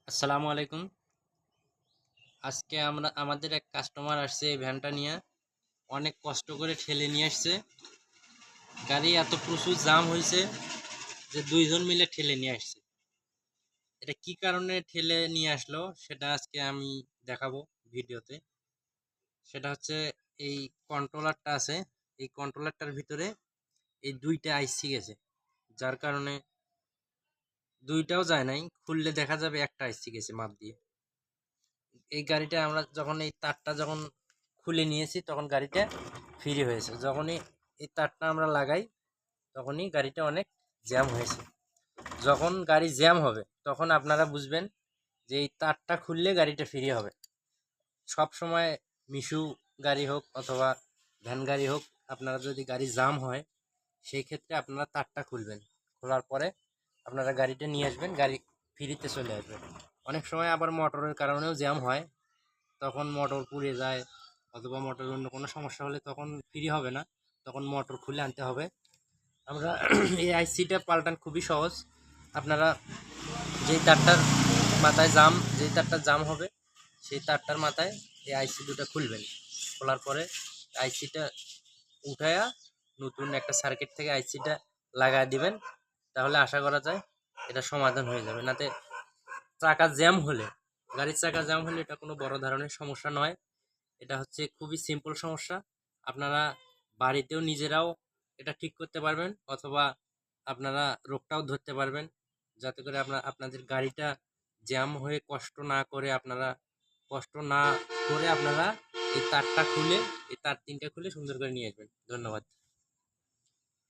আসসালামু আলাইকুম। আজকে আমরা আমাদের এক কাস্টমার আসছে এই ভ্যানটা নিয়ে, অনেক কষ্ট করে ঠেলে নিয়ে আসছে। গাড়ি এত প্রচুর জাম হয়েছে যে দুইজন মিলে ঠেলে নিয়ে আসছে। এটা কি কারণে ঠেলে নিয়ে আসলো সেটা আজকে আমি দেখাবো ভিডিওতে। সেটা হচ্ছে এই কন্ট্রোলারটা আছে, এই কন্ট্রোলারটার ভিতরে এই দুইটা আইসি গেছে, যার কারণে দুইটাও যায় নাই। খুললে দেখা যাবে একটা আইসি গেছে মাপ দিয়ে। এই গাড়িটা আমরা যখন এই তারটা যখন খুলে নিয়েছি তখন গাড়িটা ফ্রি হয়েছে। যখনই এই তারটা আমরা লাগাই তখনই গাড়িটা অনেক জ্যাম হয়েছে। যখন গাড়ি জ্যাম হবে তখন আপনারা বুঝবেন যে এই তারটা খুললে গাড়িটা ফ্রি হবে। সব সময় মিশু গাড়ি হোক অথবা ভ্যান গাড়ি হোক, আপনারা যদি গাড়ি জ্যাম হয় সেই ক্ষেত্রে আপনারা তারটা খুলবেন। খোলার পরে আপনারা গাড়িটা নিয়ে আসবেন, গাড়ি ফ্রিতে চলে আসবে। অনেক সময় আবার মোটরের কারণেও জ্যাম হয়, তখন মোটর পুড়ে যায় অথবা মোটরের অন্য কোনো সমস্যা হলে তখন ফ্রি হবে না, তখন মোটর খুলে আনতে হবে। আমরা এই আইসিটা পাল্টান খুবই সহজ। আপনারা যেই তারটার মাথায় যেই তারটার জাম হবে সেই তারটার মাথায় এই আইসি দুটো খুলবেন। খোলার পরে আইসিটা উঠায়া নতুন একটা সার্কিট থেকে আইসিটা লাগায় দিবেন, তাহলে আশা করা যায় এটা সমাধান হয়ে যাবে। নাতে চাকা জ্যাম হলে, গাড়ির চাকা জ্যাম হলে এটা কোনো বড় ধরনের সমস্যা নয়। এটা হচ্ছে খুবই সিম্পল সমস্যা। আপনারা বাড়িতেও নিজেরাও এটা ঠিক করতে পারবেন অথবা আপনারা রোগটাও ধরতে পারবেন, যাতে করে আপনাদের গাড়িটা জ্যাম হয়ে কষ্ট না করে আপনারা এই তারটা খুলে, এই তার তিনটা খুলে সুন্দর করে নিয়ে আসবেন। ধন্যবাদ।